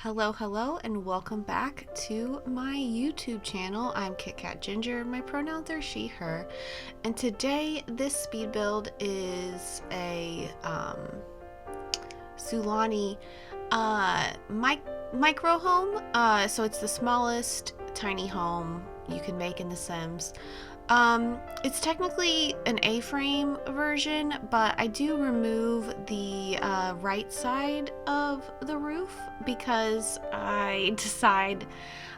Hello, and welcome back to my YouTube channel. I'm Kit Kat Ginger. My pronouns are she, her. And today, this speed build is a Sulani micro home. So it's the smallest tiny home you can make in The Sims. It's technically an A-frame version, but I do remove the right side of the roof because I decide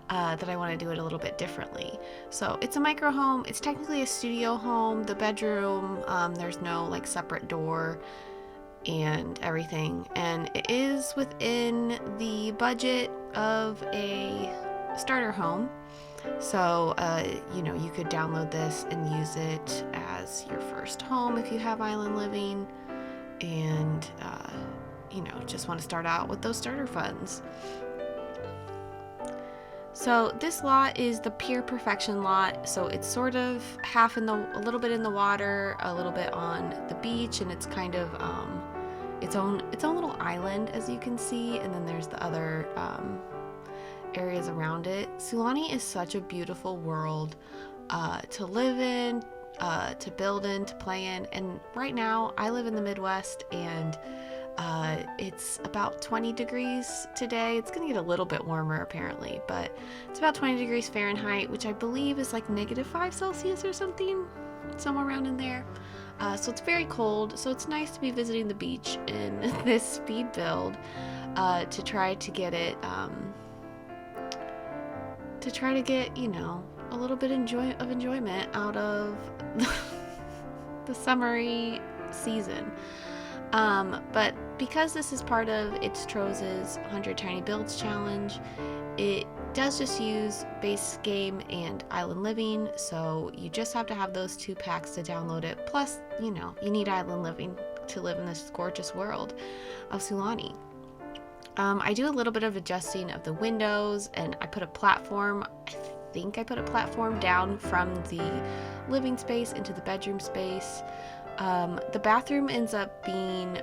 that I want to do it a little bit differently. So it's a micro home. It's technically a studio home. The bedroom, there's no like separate door and everything, and it is within the budget of a starter home. So, you could download this and use it as your first home if you have island living and, just want to start out with those starter funds. So this lot is the Pure Perfection lot. So it's sort of a little bit in the water, a little bit on the beach, and it's kind of its own little island, as you can see. And then there's the other areas around it. Sulani is such a beautiful world to live in, to build in, to play in. And right now I live in the Midwest, and it's about 20 degrees today. It's gonna get a little bit warmer apparently, but it's about 20 degrees Fahrenheit, which I believe is like -5 Celsius or something, somewhere around in there. So it's very cold, so it's nice to be visiting the beach in this speed build to try to get it a little bit of enjoyment out of the summery season. But because this is part of It's Troze's 100 Tiny Builds challenge, it does just use base game and island living, so you just have to have those 2 packs to download it. Plus, you need island living to live in this gorgeous world of Sulani. I do a little bit of adjusting of the windows, and I put a platform, down from the living space into the bedroom space. The bathroom ends up being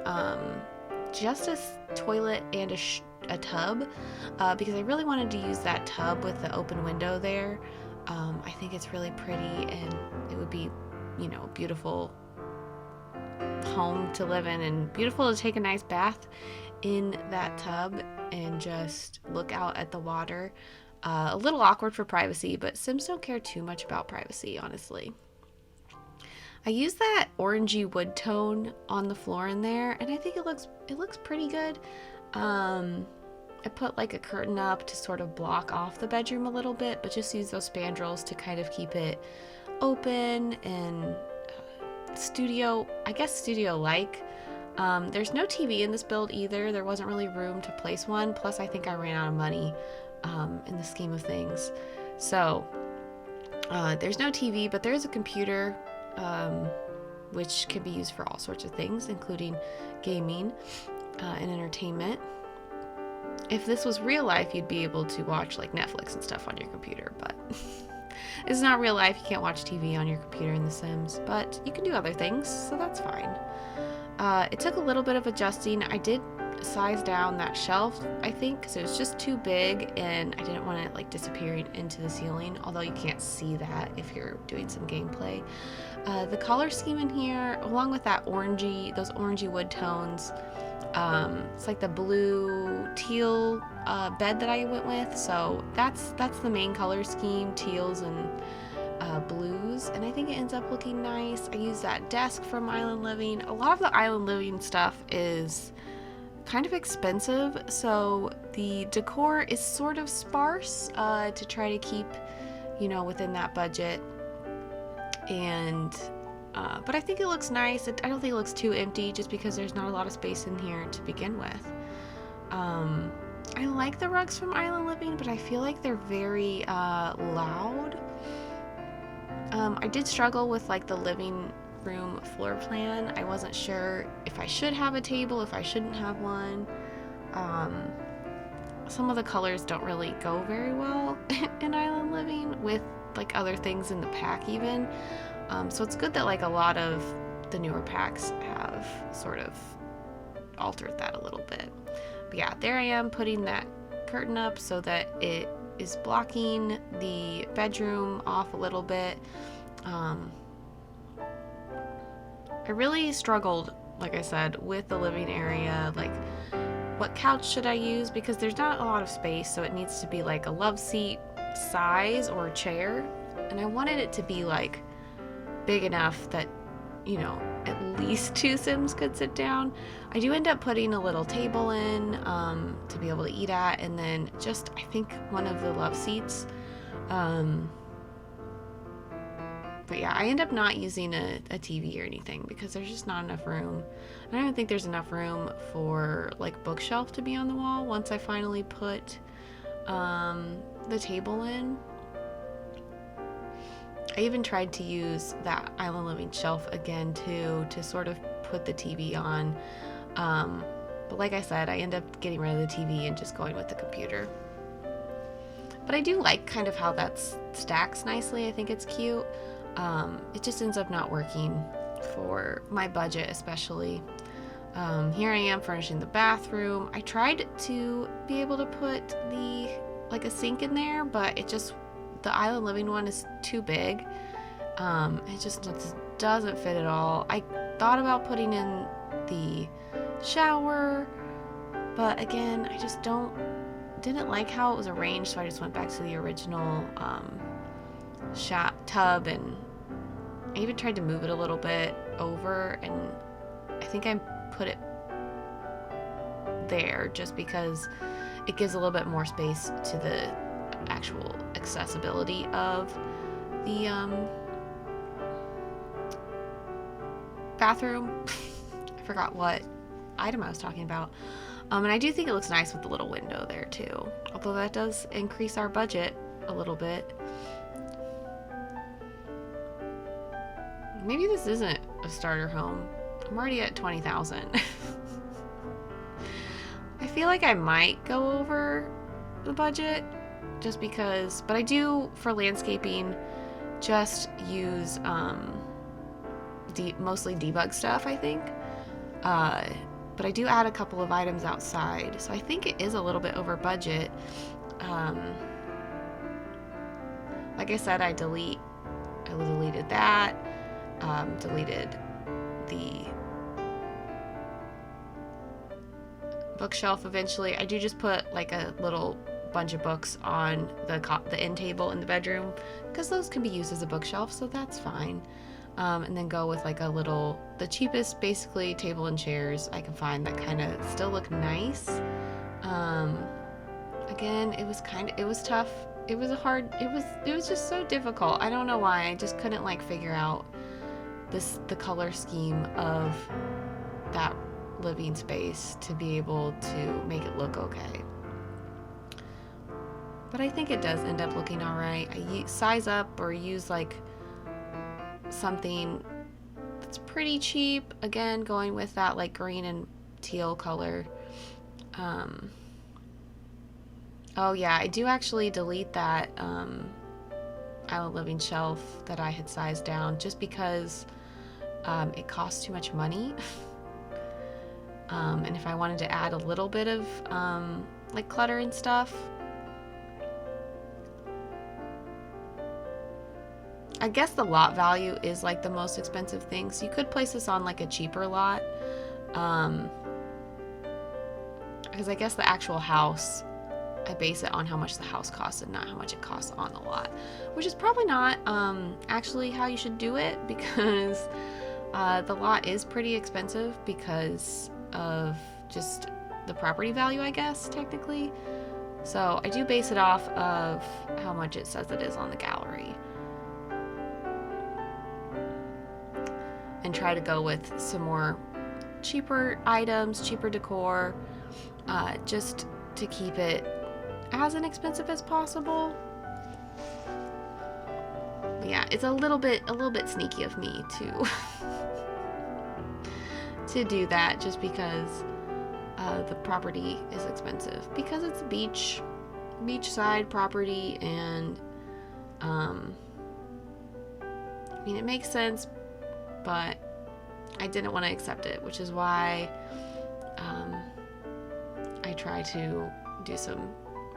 just a toilet and a tub, because I really wanted to use that tub with the open window there. I think it's really pretty, and it would be, beautiful home to live in, and beautiful to take a nice bath in that tub and just look out at the water. A little awkward for privacy, but Sims don't care too much about privacy, honestly. I use that orangey wood tone on the floor in there, and I think it looks pretty good. I put like a curtain up to sort of block off the bedroom a little bit, but just use those spandrels to kind of keep it open and studio-like. There's no TV in this build either. There wasn't really room to place one. Plus, I think I ran out of money in the scheme of things. So there's no TV, but there is a computer, which can be used for all sorts of things, including gaming and entertainment. If this was real life, you'd be able to watch like Netflix and stuff on your computer, but it's not real life. You can't watch TV on your computer in The Sims, but you can do other things, so that's fine. It took a little bit of adjusting. I did size down that shelf, I think, because it was just too big, and I didn't want it like disappearing into the ceiling, although you can't see that if you're doing some gameplay. The color scheme in here, along with those orangey wood tones, it's like the blue teal bed that I went with, so that's the main color scheme, teals and blues, and I think it ends up looking nice. I use that desk from Island Living. A lot of the Island Living stuff is kind of expensive, so the decor is sort of sparse to try to keep, within that budget. And but I think it looks nice. I don't think it looks too empty, just because there's not a lot of space in here to begin with. I like the rugs from Island Living, but I feel like they're very loud. I did struggle with like the living room floor plan. I wasn't sure if I should have a table, if I shouldn't have one. Some of the colors don't really go very well in Island Living with like other things in the pack even. So it's good that like a lot of the newer packs have sort of altered that a little bit. But yeah, there I am putting that curtain up so that it is blocking the bedroom off a little bit. I really struggled, like I said, with the living area, like what couch should I use, because there's not a lot of space, so it needs to be like a love seat size or a chair, and I wanted it to be like big enough that, you know, at least 2 Sims could sit down. I do end up putting a little table in to be able to eat at, and then just, I think, one of the love seats. But yeah, I end up not using a TV or anything because there's just not enough room. I don't even think there's enough room for like bookshelf to be on the wall once I finally put the table in. I even tried to use that island living shelf again too to sort of put the TV on. But like I said, I end up getting rid of the TV and just going with the computer. But I do like kind of how that stacks nicely. I think it's cute. It just ends up not working for my budget, especially. Here I am furnishing the bathroom. I tried to be able to put like a sink in there, but the island living one is too big. It just doesn't fit at all. I thought about putting in the shower, but again, I just didn't like how it was arranged, so I just went back to the original tub, and I even tried to move it a little bit over, and I think I put it there just because it gives a little bit more space to the actual accessibility of the bathroom. I forgot what item I was talking about. And I do think it looks nice with the little window there too, although that does increase our budget a little bit. Maybe this isn't a starter home. I'm already at 20,000. I feel like I might go over the budget just because, but I do for landscaping just use mostly debug stuff, I think. But I do add a couple of items outside, so I think it is a little bit over budget. Like I said, I deleted that. Deleted the bookshelf eventually. I do just put like a little bunch of books on the end table in the bedroom because those can be used as a bookshelf, so that's fine. And then go with like the cheapest basically table and chairs I can find that kind of still look nice. Again, it was tough. It was just so difficult. I don't know why. I just couldn't like figure out the color scheme of that living space to be able to make it look okay. But I think it does end up looking all right. I size up or use like something that's pretty cheap. Again, going with that like green and teal color. Oh yeah, I do actually delete that island living shelf that I had sized down just because it costs too much money. And if I wanted to add a little bit of like clutter and stuff, I guess the lot value is like the most expensive thing. So you could place this on like a cheaper lot. Because I guess the actual house, I base it on how much the house costs and not how much it costs on the lot, which is probably not actually how you should do it, because the lot is pretty expensive because of just the property value, I guess, technically. So I do base it off of how much it says it is on the gallery. And try to go with some more cheaper items, cheaper decor, just to keep it as inexpensive as possible. But yeah, it's a little bit sneaky of me to do that, just because the property is expensive, because it's a beachside property, and I mean, it makes sense, but I didn't want to accept it, which is why I try to do some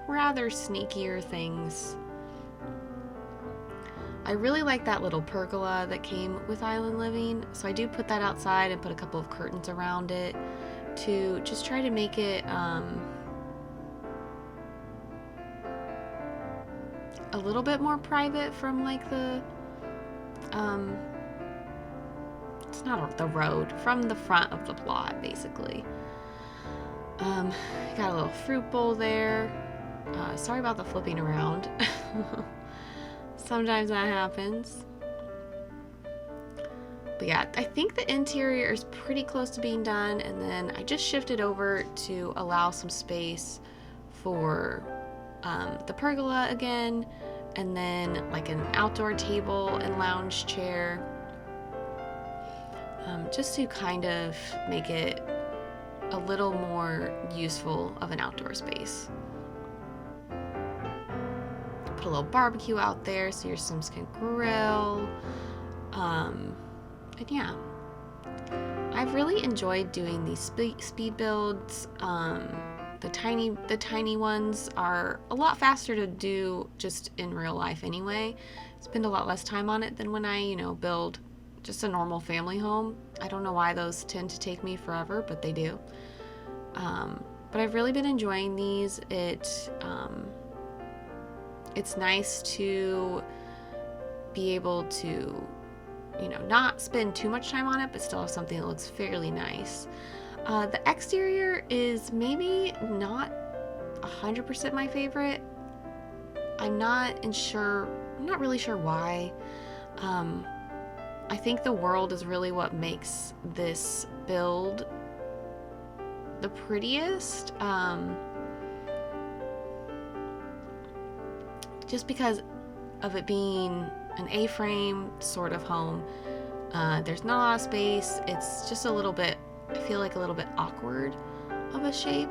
rather sneakier things. I really like that little pergola that came with Island Living, so I do put that outside and put a couple of curtains around it to just try to make it a little bit more private from like the it's not the road, from the front of the plot basically. Got a little fruit bowl there. Sorry about the flipping around. Sometimes that happens. But yeah, I think the interior is pretty close to being done, and then I just shifted over to allow some space for the pergola again, and then like an outdoor table and lounge chair, just to kind of make it a little more useful of an outdoor space. Put a little barbecue out there so your Sims can grill. And yeah, I've really enjoyed doing these speed builds. The tiny ones are a lot faster to do just in real life anyway. Spend a lot less time on it than when I, build just a normal family home. I don't know why those tend to take me forever, but they do. But I've really been enjoying these. It's nice to be able to, not spend too much time on it, but still have something that looks fairly nice. The exterior is maybe not 100% my favorite. I'm not really sure why. I think the world is really what makes this build the prettiest. Just because of it being an A-frame sort of home. There's not a lot of space. It's just a little bit, I feel like a little bit awkward of a shape.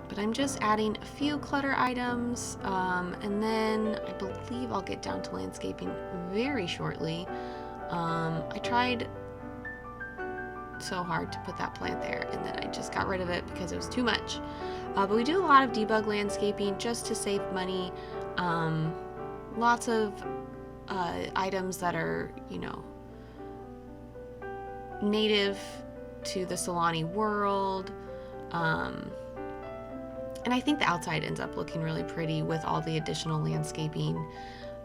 But I'm just adding a few clutter items, and then I believe I'll get down to landscaping very shortly. I tried so hard to put that plant there, and then I just got rid of it because it was too much. But we do a lot of debug landscaping just to save money. Lots of items that are, native to the Sulani world. And I think the outside ends up looking really pretty with all the additional landscaping.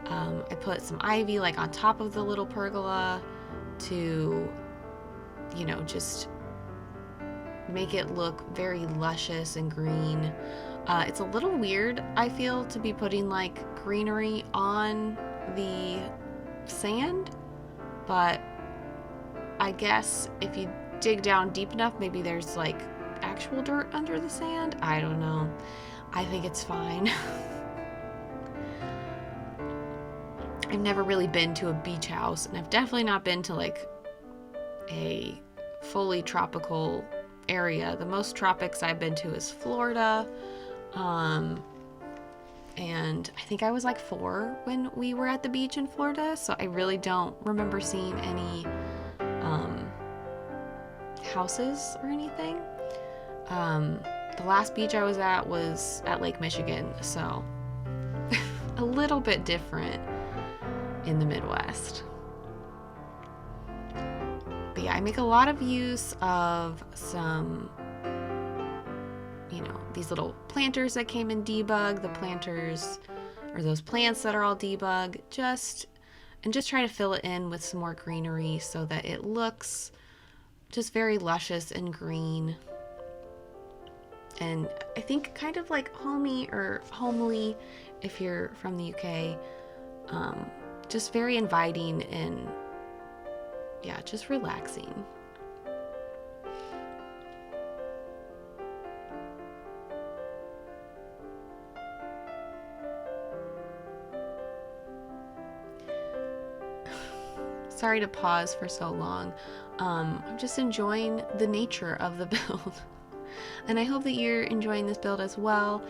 I put some ivy like on top of the little pergola to, just make it look very luscious and green. It's a little weird, I feel, to be putting like greenery on the sand, but I guess if you dig down deep enough, maybe there's like actual dirt under the sand. I don't know. I think it's fine. I've never really been to a beach house, and I've definitely not been to like a fully tropical area. The most tropics I've been to is Florida. And I think I was like 4 when we were at the beach in Florida, so I really don't remember seeing any houses or anything. The last beach I was at Lake Michigan, so a little bit different in the Midwest. But yeah, I make a lot of use of some, these little planters that came in debug, the planters or those plants that are all debug, just try to fill it in with some more greenery so that it looks just very luscious and green. And I think kind of like homey or homely if you're from the UK. Just very inviting and yeah, just relaxing. Sorry to pause for so long. I'm just enjoying the nature of the build. And I hope that you're enjoying this build as well.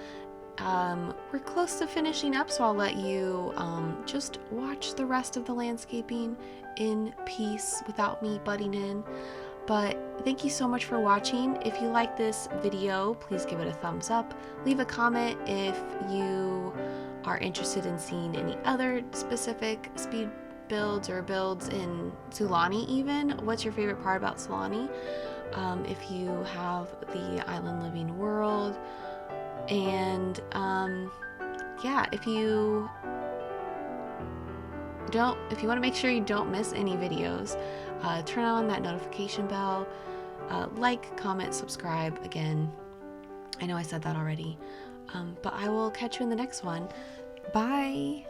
We're close to finishing up, so I'll let you just watch the rest of the landscaping in peace without me butting in. But thank you so much for watching. If you like this video, please give it a thumbs up. Leave a comment if you are interested in seeing any other specific speed builds or builds in Sulani even. What's your favorite part about Sulani? If you have the island living world. And yeah, if you want to make sure you don't miss any videos, turn on that notification bell, like, comment, subscribe. Again, I know I said that already, but I will catch you in the next one. Bye.